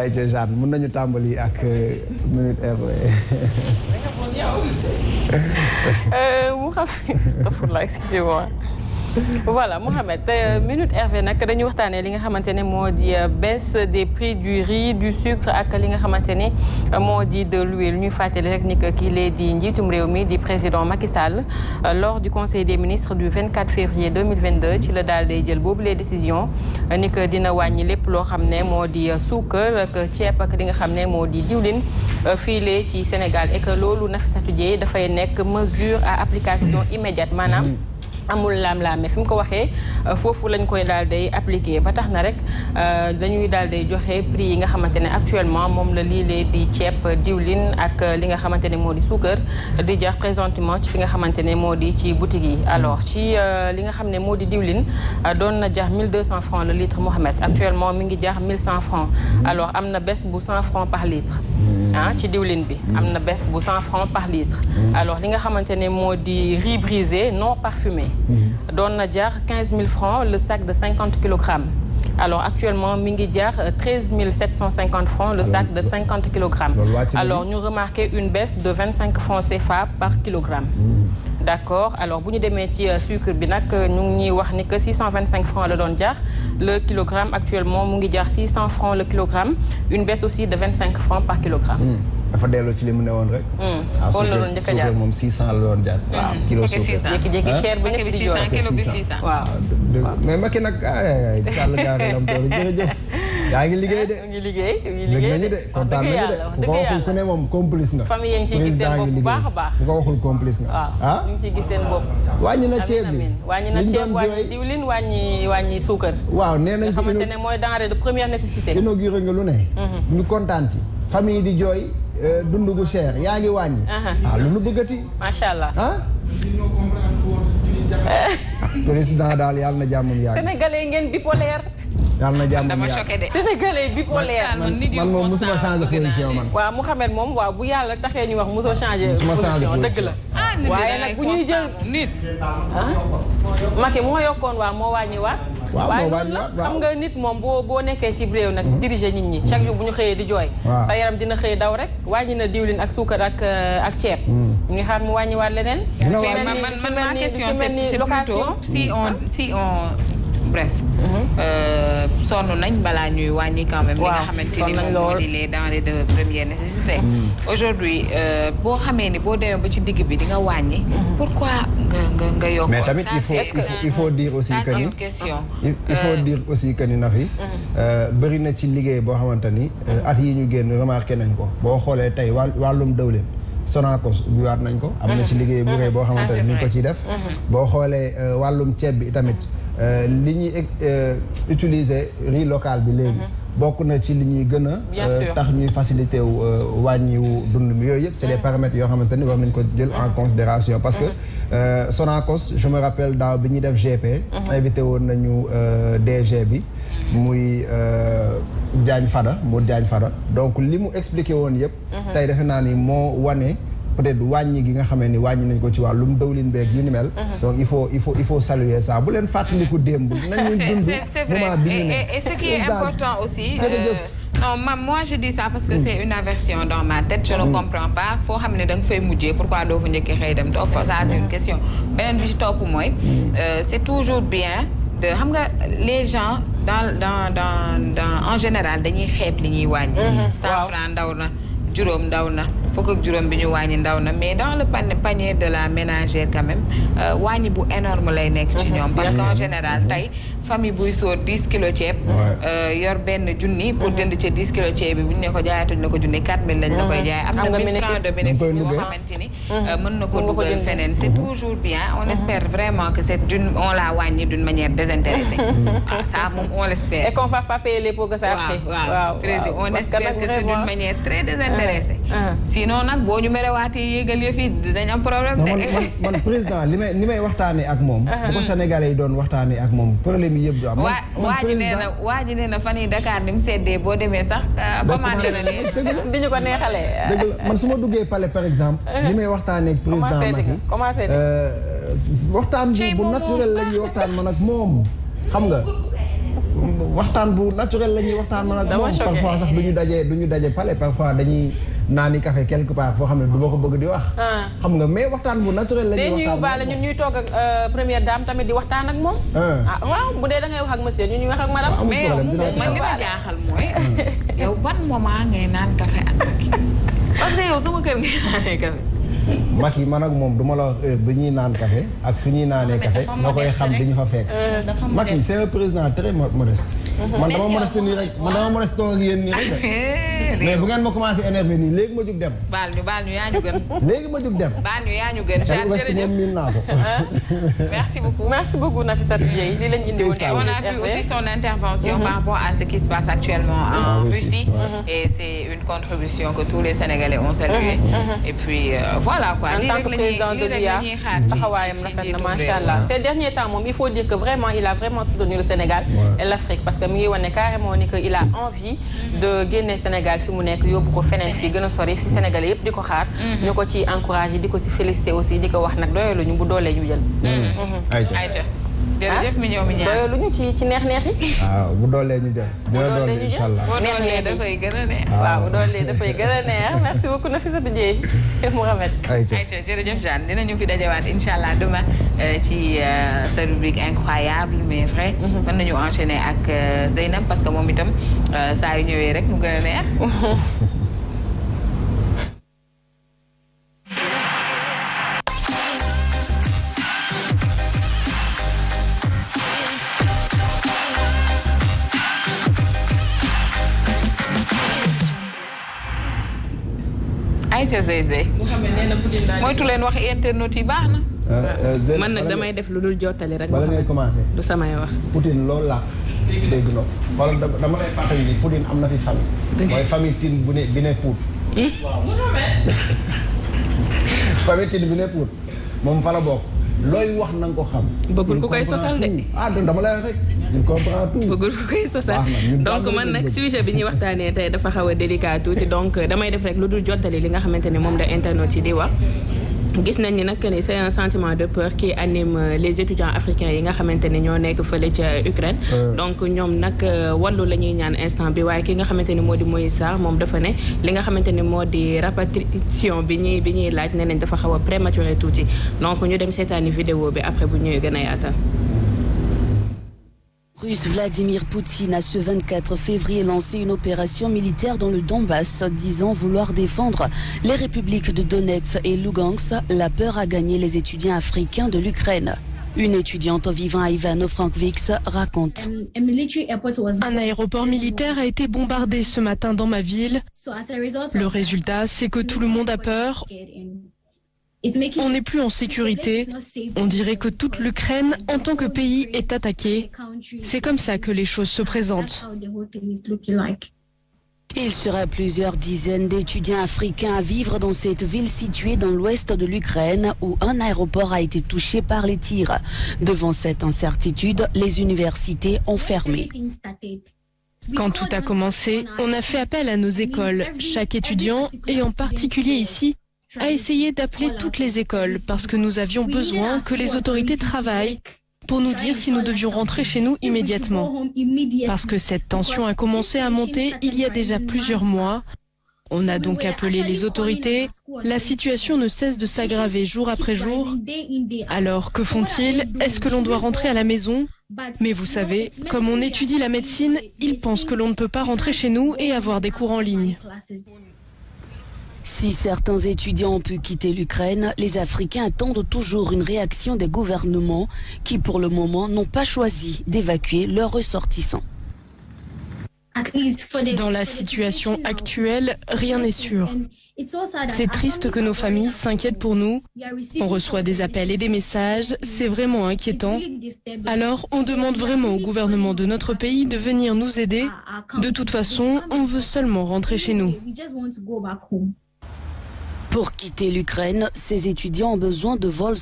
ay ca Jeanne mën nañu tàmbali ak minute mu xam astafurlah excusez-moi voilà Mouhamed minute RV nag dañuy waxtaanee li nga xamante ne moo di baisse des prix du riz du sucre ak li nga xamante ne moo di de l'huile ñuy fàttali rek ni que kii lee di njiitum réew mi di président Macky Sall lors du conseil des ministres du 24 février 2022 ci la daal day jël boobu les décisions ni que dina wàññi lépp loo xam ne moo di suukar ak ceeb ak li nga xam ne moo di diwlin fii lee ci Sénégal et que loolu Nafissatou Dieye dafay nekk mesure à application immédiate maanaam amul laam-laame fi mu ko waxee foofu lañ koy daal day appliquer ba tax na rek dañuy daal day joxe prix yi nga xamante ne actuellement moom la lii lee di ceeb diwlin ak li nga xamante ne moo di suukar di jar présentement ci fi nga xamante ne moo di ci boutique yi. alors ci li nga xam ne moo di diwlin doon na jar 1200 francs le litre Mohamed actuellement mi ngi jar 1100 francs alors am na baisse bu 100 francs par litre. ci diwlin bi am na baisse bu 100 francs par litre. alors li nga xamante ne moo di riz brisé non parfumé. doon na jar 15 000 francs le sac de 50 kilogrammes. alors actuellement mi ngi jar 13 750 francs le sac de 50 kilogrammes. alors ñu remarqué une baisse de 25 francs CFA par kilogramme. d'accord alors bu ñu demee ci sucre bi nag ñu ngi ñuy wax ni que 625 francs la doon jar le kilogramme actuellement mu ngi jar 600 francs le kilogramme une baisse aussi de 25 francs par kilogramme. dafa delloo ci li mu ne woon rek. kon la doon njëkk a jar moom 600 la doon jar. waaw kilo suukar jékki-jékki cher ba ñëpp di jooy. kilo bi 600 waaw. mais Macky nag ay Sall gaare lam doon jërëjëf. yaa ngi liggéey de. ngi liggéey nañu de kontaan nañu de bu ko waxul ku ne moom complice nga. famille yi ngi ciy gis seen bopp bu baax a baax. bu ko waxul complice nga. waaw ñu ngi ciy gis seen bopp. wàññi na ceeb bi wàññi na ceeb wàññi diwlin wàññi suukar. waaw nee nañ nga xamante ne mooy denrée de première nécessité. inauguré nga lu ne. ñu kontaan ci. famille di jooy dundu gu cher yaa ngi wàññi. lu nu bëggati. macha allah. président daal yàlla na jàmmam yàgg. sénégalais ngeen bipolaire. yàlla na jàmmam dama yàgg choqué de. sénégalais bipolaire. man moom mosuma changé position man. waaw Mouhamed moom waaw bu yàlla taxee ñu wax mosoo changé position dëgg la. waaye nag bu ñuy jël nit. Macky moo yokkoon waaw moo wàññiwaat. waaye noonu la xam nga nit moom boo nekkee ci réew nag diriger nit ñi chaque jour bu ñu xëyee di jooy. sa yaram dina xëy daw rek wàññi na diwlin ak suukar ak ceeb. ñu ngi xaar mu wàññiwaat leneen. man ma question c'est plutôt si on bref. sonn nañ balaa ñuy wàññi quand même. li nga xamante ni moom moo di les denrées de première nécessité. aujourd'hui boo xamee ni boo demee ba ci digg bi di nga wàññi. pourquoi nga yokk. mais tamit il faut dire aussi que ni il faut dire aussi que ni na fi. bëri na ci liggéey boo xamante ni. at yi ñu génn remarqué nañ ko boo xoolee tey wàllum dëwlin. Sonacos ubbiwaat nañ ko. am na ci liggéey bu rëy boo xamante ni ñu ngi ko ciy def. boo xoolee wàllum ceeb bi tamit. li ñuy utiliser riz local bi léegi bokk na ci li ñuy gën a tax ñuy facilité wu wàññiwu dund mi yooyu yëpp c'est des paramètres yoo xamante ni war nañ ko jël en considération parce que Sonacos je me rappelle daaw bi ñuy def GP invité woon nañu DG bi muy Diagne Fada donc li mu expliqué woon yëpp tey defe naa ni moo wane peut-être wàññi gi nga xamee ni wàññi nañ ko ci wàllum dawlin beeg yu ni mel. donc il faut saluer ça bu leen fàttaliku démb. nañu dund moment bi ñu ne et ce qui est important aussi. non moi je dis ça parce que c'est une aversion dans ma tête je ne comprends pas foo xam ne da nga fay mujjee pourquoi doo fa njëkkee xëy dem toog fa ça c'est une question beneen bi ci topp mooy c'est toujours bien de xam nga les gens dans en général dañuy xeeb li ñuy wàññi. 100 francs ndaw na juróom ndaw na. fukk ak juróom bi ñu wàññi ndaw na mais dans le panier de la ménagère quand même wàññi bu énorme lay nekk ci ñoom parce qu'en général tey famille buy sóor 10 kilos ceeb yor benn junni pour jënd ci 10 kilos ceeb bi bu ñu ne ko jaayatuñ na ko junni 4000 lañ la koy jaay am na 1000 francs de bénéfice yoo xamante ni mën na ko dugal feneen c'est toujours bien on espère vraiment que on la wàññi d'une manière désintéressée ça moom on l'espère et qu'on va pas payer les pots que ça a pris waaw on espère que c'est d'une manière très désintéressée sinon nag boo ñu merewaatee yéegal yëf yi dinañ am problème de. man président li may waxtaanee ak moom. bu ko Sénégalais yi doon waxtaanee ak moom problème yi yëpp du am. waa ji nee na fan yii Dakar ni mu seddee boo demee sax. commandé na ni di ñu ko neexalee. dëgg la man su ma duggee palais par exemple. li may waxtaanee ak président Macky. waxtaan bi bu naturel la ñuy waxtaan man ak moom xam nga. waxtaan bu naturel la ñuy waxtaan man ak moom parfois sax du ñu daje palais parfois dañuy naani café quelque part foo xam ne du ma ko bëgg di wax. xam nga mais waxtaan bu naturel la ñuy waxtaan. ñuy baale ñun ñuy toog ak première dame tamit di waxtaan ak moom. waaw bu dee da ngay wax ak monsieur ñuy wax ak madame. mais yow man li ma jaaxal mooy. yow ban moment ngay naan café ak Macky parce que yow sama kër ngay naanee café. Macky man ak moom du ma la wax heure bi ñuy naan café ak fi ñuy naanee café nga koy xam di ñu fa fekk. Macky c'est un président très modeste. man dama modeste nii rek man dama modeste toog ak yéen nii rek mais bu ngeen ma commencé énervé nii léegi ma jug dem. baal ñu yaa ñu gën. léegi ma jug dem. baal ñu yaa ñu gën. jërëjëf miin naa ko. merci beaucoup Nafissatou Dieye li lañ indi woon. on a vu aussi son intervention par rapport à ce qui se passe actuellement en Russie et c'est une contribution que tous les Sénégalais ont salué et puis voilà quoi. en tant que président de l'UA taxawaayam rafet na macha allah. ces derniers temps moom il faut dire que vraiment il a vraiment soutenu le Sénégal et l'Afrique parce que mi ngi wane carrément ni que il a envie de génne Sénégal fi mu nekk yóbbu ko feneen fii gën a sori fi Sénégalais yëpp di ko xaar. ñu ko ci encouragé di ko ci félicité aussi di ko wax nag doyaluñu bu doolee ñu jël. ayca jërëjëf mi ñëw mi ñaar doyaluñu ci neex-neex yi. waaw bu doolee ñu jël. bu doolee incha allah bu doolee dafay gën a neex. waaw bu doolee dafay gën a neex merci beaucoup Nafissatou Dieye Mouhamed. ayca jërëjëf Jeanne dinañu fi dajewaat incha allah demain ci sa rubrique incroyable mais vrai. mën nañu enchaîner ak Zeynab parce que moom itam saa yu ñëwee rek mu gën a neex. ayca Zeyze. Mouhamed nee na Poutine daal moytu leen wax internet yi baax na. man nag damay def lu dul jottali rek. bala ngay commencé du samay wax. Poutine loolu laa dégg na wala dama lay fàttali ni Poutine am na fi famille. mooy famille Tine bu ne bi ne Pout. waaw Mouhamed. famille Tine bi ne Pout moom fa la bokk. looy wax na nga ko xam. bëggul ku koy sosal de. dama lay wax rek. il comprend tout. bëggul ku koy sosal donc man nag sujet bi ñuy waxtaanee tey dafa xaw a délicat tuuti donc damay def rek lu dul jottali li nga xamante ne moom la internautes yi di wax. gis nañ ni nag ni c'est un sentiment de peur qui anime les étudiants africains yi nga xamante ne ñoo nekk fële ca Ukraine. donc ñoom nag wàllu la ñuy ñaan instant bi waaye ki nga xamante ni moo di Moïse Sarr moom dafa ne li nga xamante ni moo di rapatriation bi ñuy laaj ne nañ dafa xaw a prématuré tuuti donc ñu dem seetaani vidéo bi après bu ñëwee gën a yaatal. Russe Vladimir Poutine a ce 24 février lancé une opération militaire dans le Donbass, disant vouloir défendre les républiques de Donetsk et Lugansk. La peur a gagné les étudiants africains de l'Ukraine. Une étudiante vivant à Ivano-Frankivsk raconte. Un aéroport militaire a été bombardé ce matin dans ma ville. Le résultat, c'est que tout le monde a peur. On n'est plus en sécurité. On dirait que toute l'Ukraine, en tant que pays, est attaquée. C'est comme ça que les choses se présentent. Il sera plusieurs dizaines d'étudiants africains à vivre dans cette ville située dans l'ouest de l'Ukraine où un aéroport a été touché par les tirs. Devant cette incertitude, les universités ont fermé. Quand tout a commencé, on a fait appel à nos écoles. Chaque étudiant, et en particulier ici, a essayé d'appeler toutes les écoles parce que nous avions besoin que les autorités travaillent pour nous dire si nous devions rentrer chez nous immédiatement. Parce que cette tension a commencé à monter il y a déjà plusieurs mois. On a donc appelé les autorités. La situation ne cesse de s'aggraver jour après jour. Alors, que font-ils? Est-ce que l'on doit rentrer à la maison? Mais vous savez, comme on étudie la médecine, ils pensent que l'on ne peut pas rentrer chez nous et avoir des cours en ligne. Si certains étudiants ont pu quitter l'Ukraine, les Africains attendent toujours une réaction des gouvernements qui, pour le moment, n'ont pas choisi d'évacuer leurs ressortissants. Dans la situation actuelle, rien n'est sûr. C'est triste que nos familles s'inquiètent pour nous. On reçoit des appels et des messages, c'est vraiment inquiétant. Alors, on demande vraiment au gouvernement de notre pays de venir nous aider. De toute façon, on veut seulement rentrer chez nous. Pour quitter l'Ukraine, ces étudiants ont besoin de vols